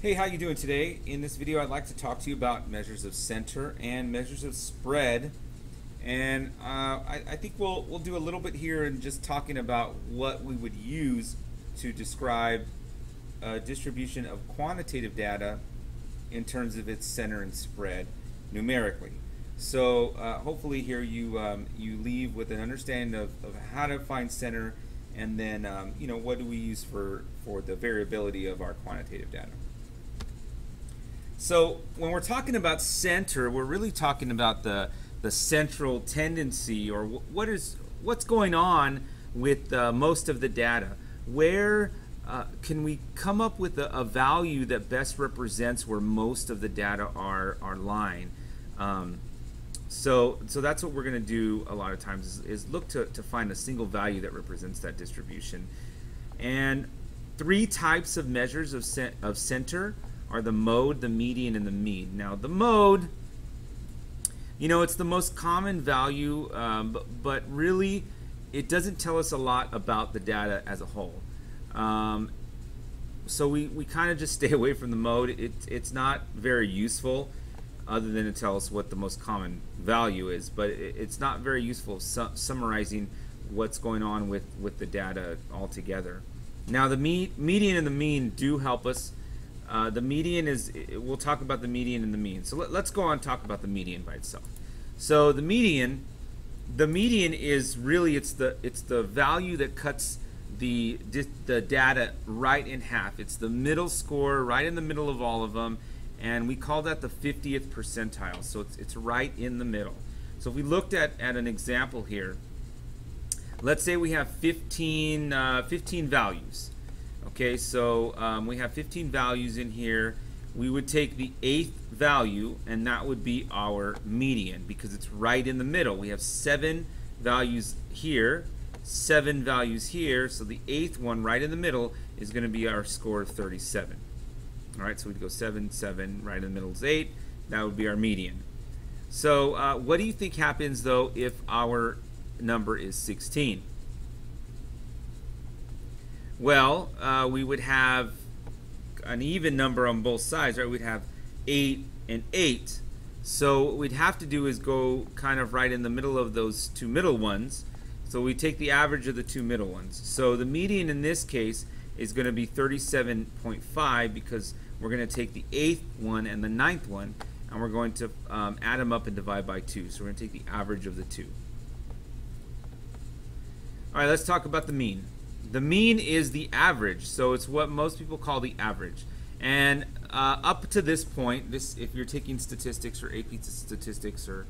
Hey, how you doing today? In this video, I'd like to talk to you about measures of center and measures of spread. And I think we'll do a little bit here in just talking about what we would use to describe a distribution of quantitative data in terms of its center and spread numerically. So hopefully here you leave with an understanding of how to find center, and then what do we use for the variability of our quantitative data. So when we're talking about center, we're really talking about the central tendency, or what's going on with most of the data. Where can we come up with a value that best represents where most of the data are lying? So that's what we're going to do a lot of times is look to find a single value that represents that distribution. And three types of measures of center are the mode, the median, and the mean. Now the mode, it's the most common value, but really it doesn't tell us a lot about the data as a whole. So we kind of just stay away from the mode. It's not very useful other than to tell us what the most common value is, but it's not very useful summarizing what's going on with the data altogether. Now the median and the mean do help us. The median we'll talk about the median and the mean. So let's go on and talk about the median by itself. So the median is really it's the value that cuts the data right in half. It's the middle score right in the middle of all of them, and we call that the 50th percentile. So it's right in the middle. So if we looked at an example here, let's say we have 15 values. Okay, so we have 15 values in here. We would take the 8th value, and that would be our median because it's right in the middle. We have 7 values here, 7 values here, so the 8th one right in the middle is going to be our score of 37. All right, so we'd go 7, 7, right in the middle is 8. That would be our median. So what do you think happens, though, if our number is 16? Well, we would have an even number on both sides, right? We'd have 8 and 8. So what we'd have to do is go kind of right in the middle of those two middle ones. So we take the average of the two middle ones. So the median in this case is going to be 37.5 because we're going to take the 8th one and the 9th one, and we're going to add them up and divide by 2. So we're going to take the average of the two. All right, let's talk about the mean. The mean is the average, so it's what most people call the average. And up to this point, if you're taking statistics or AP statistics or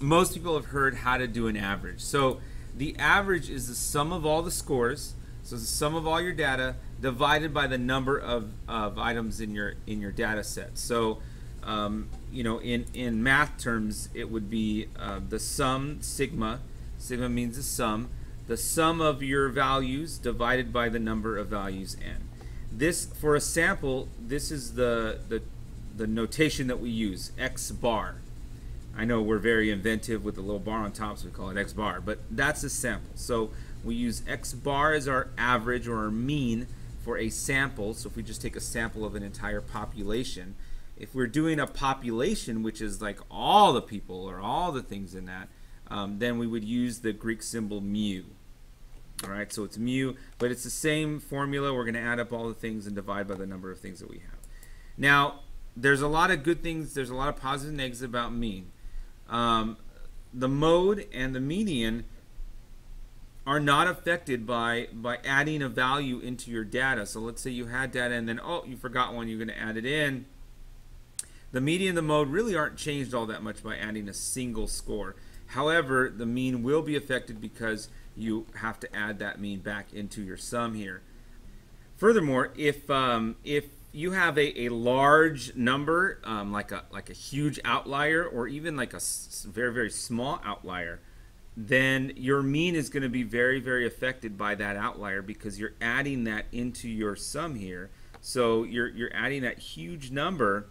most people have heard how to do an average. So the average is the sum of all the scores, so it's the sum of all your data divided by the number of items in your data set. So in math terms, it would be the sum, sigma. Sigma means the sum of your values divided by the number of values n. This, for a sample, this is the notation that we use, x bar. I know we're very inventive with the little bar on top, so we call it x bar, but that's a sample. So we use x bar as our average or our mean for a sample. So if we just take a sample of an entire population, if we're doing a population, which is like all the people or all the things in that, then we would use the Greek symbol mu. All right, so it's mu, but it's the same formula. We're going to add up all the things and divide by the number of things that we have. Now, there's a lot of good things. There's a lot of positives and negatives about mean. The mode and the median are not affected by adding a value into your data. So let's say you had data and then, oh, you forgot one, you're going to add it in. The median and the mode really aren't changed all that much by adding a single score. However, the mean will be affected because you have to add that mean back into your sum here. Furthermore, if you have a large number, like a huge outlier, or even like a very, very small outlier, then your mean is going to be very, very affected by that outlier because you're adding that into your sum here. So you're adding that huge number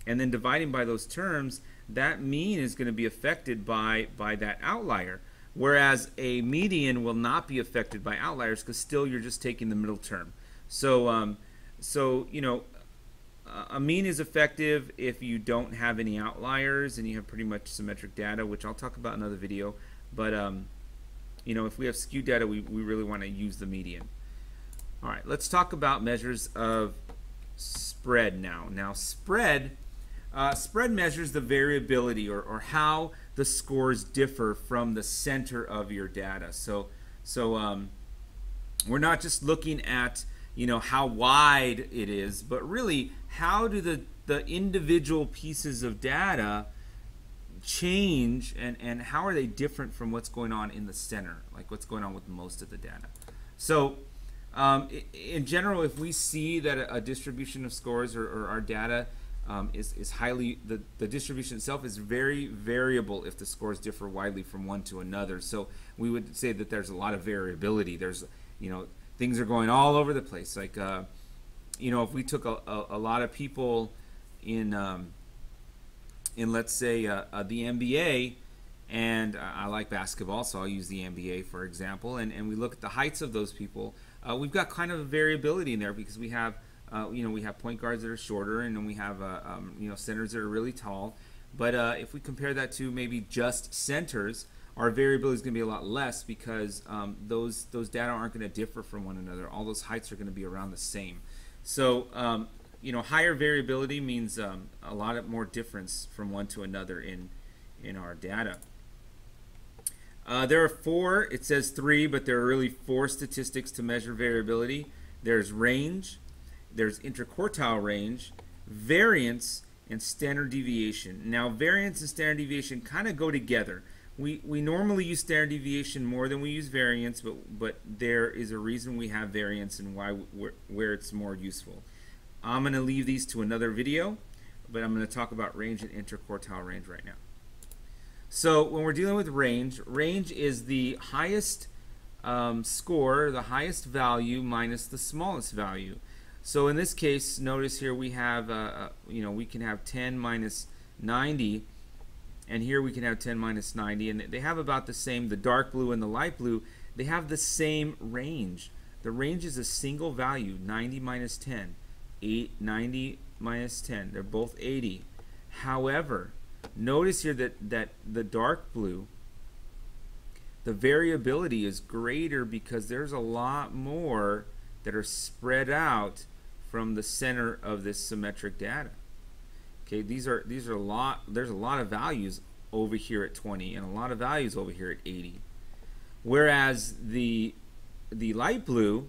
and then dividing by those terms. That mean is going to be affected by that outlier. Whereas a median will not be affected by outliers because still you're just taking the middle term. So So, a mean is effective if you don't have any outliers and you have pretty much symmetric data, which I'll talk about in another video. But, if we have skewed data, we really want to use the median. All right, let's talk about measures of spread now. Now, spread measures the variability or how the scores differ from the center of your data. So we're not just looking at how wide it is, but really how do the individual pieces of data change, and how are they different from what's going on in the center, like what's going on with most of the data. So in general, if we see that a distribution of scores or our data is highly, the distribution itself is very variable if the scores differ widely from one to another. So we would say that there's a lot of variability. There's, things are going all over the place. Like, if we took a lot of people in let's say the NBA, and I like basketball, so I'll use the NBA for example, and we look at the heights of those people, we've got kind of a variability in there because we have we have point guards that are shorter, and then we have centers that are really tall. But if we compare that to maybe just centers, our variability is going to be a lot less because those data aren't going to differ from one another. All those heights are going to be around the same. So higher variability means a lot more difference from one to another in our data. There are four. It says three, but there are really four statistics to measure variability. There's range, there's interquartile range, variance, and standard deviation. Now, variance and standard deviation kind of go together. We normally use standard deviation more than we use variance, but there is a reason we have variance and where it's more useful. I'm going to leave these to another video, but I'm going to talk about range and interquartile range right now. So when we're dealing with range is the highest score, the highest value minus the smallest value. So in this case, notice here we have, we can have 10 minus 90, and here we can have 10 minus 90, and they have about the same, the dark blue and the light blue, they have the same range. The range is a single value, 90 minus 10, 90 minus 10, they're both 80. However, notice here that the dark blue, the variability is greater because there's a lot more that are spread out from the center of this symmetric data. Okay, these are a lot. There's a lot of values over here at 20 and a lot of values over here at 80. Whereas the light blue,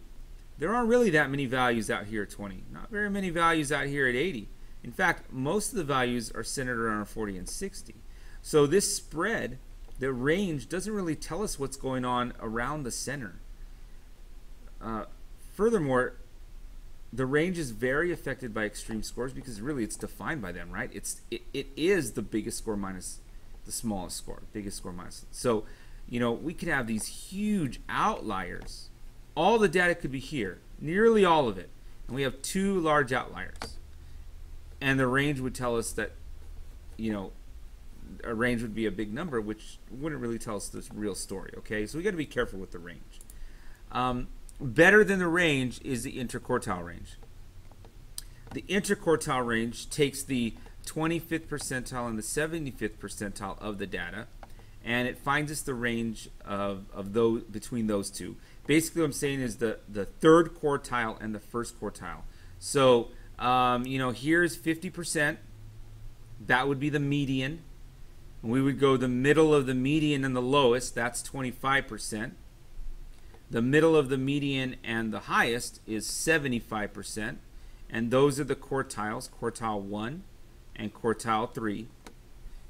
there aren't really that many values out here at 20. Not very many values out here at 80. In fact, most of the values are centered around 40 and 60. So this spread, the range, doesn't really tell us what's going on around the center. Furthermore, the range is very affected by extreme scores because really it's defined by them, right? It is the biggest score minus the smallest score, biggest score minus. So, we could have these huge outliers. All the data could be here, nearly all of it, and we have two large outliers. And the range would tell us that, a range would be a big number, which wouldn't really tell us this real story, okay? So we got to be careful with the range. Better than the range is the interquartile range. The interquartile range takes the 25th percentile and the 75th percentile of the data, and it finds us the range of those between those two. Basically, what I'm saying is the third quartile and the first quartile. So, here's 50%. That would be the median. We would go the middle of the median and the lowest. That's 25%. The middle of the median and the highest is 75%, and those are the quartiles, quartile 1 and quartile 3.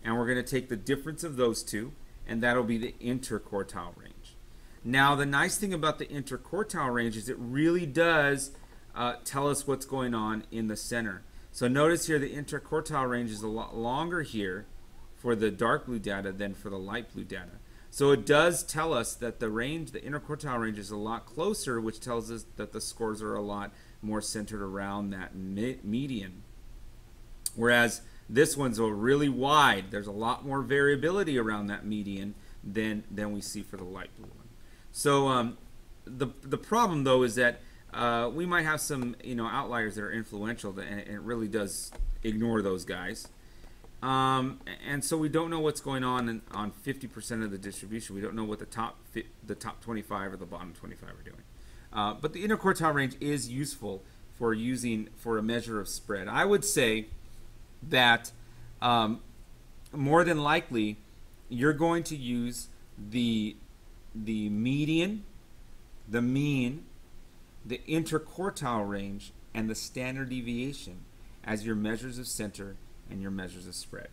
And we're going to take the difference of those two, and that'll be the interquartile range. Now, the nice thing about the interquartile range is it really does tell us what's going on in the center. So notice here the interquartile range is a lot longer here for the dark blue data than for the light blue data. So it does tell us that the range, the interquartile range, is a lot closer, which tells us that the scores are a lot more centered around that median. Whereas this one's really wide. There's a lot more variability around that median than we see for the light blue one. So the problem, though, is that we might have some outliers that are influential, and it really does ignore those guys. And so we don't know what's going on 50% of the distribution. We don't know what the top 25 or the bottom 25 are doing. But the interquartile range is useful for a measure of spread. I would say that more than likely you're going to use the median, the mean, the interquartile range, and the standard deviation as your measures of center and your measures of spread.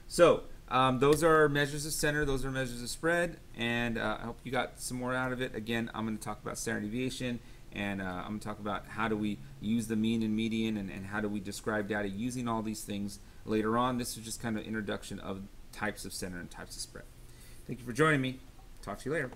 So those are measures of center, those are measures of spread, and I hope you got some more out of it. Again, I'm going to talk about standard deviation, and I'm going to talk about how do we use the mean and median, and how do we describe data using all these things later on. This is just kind of introduction of types of center and types of spread. Thank you for joining me. Talk to you later.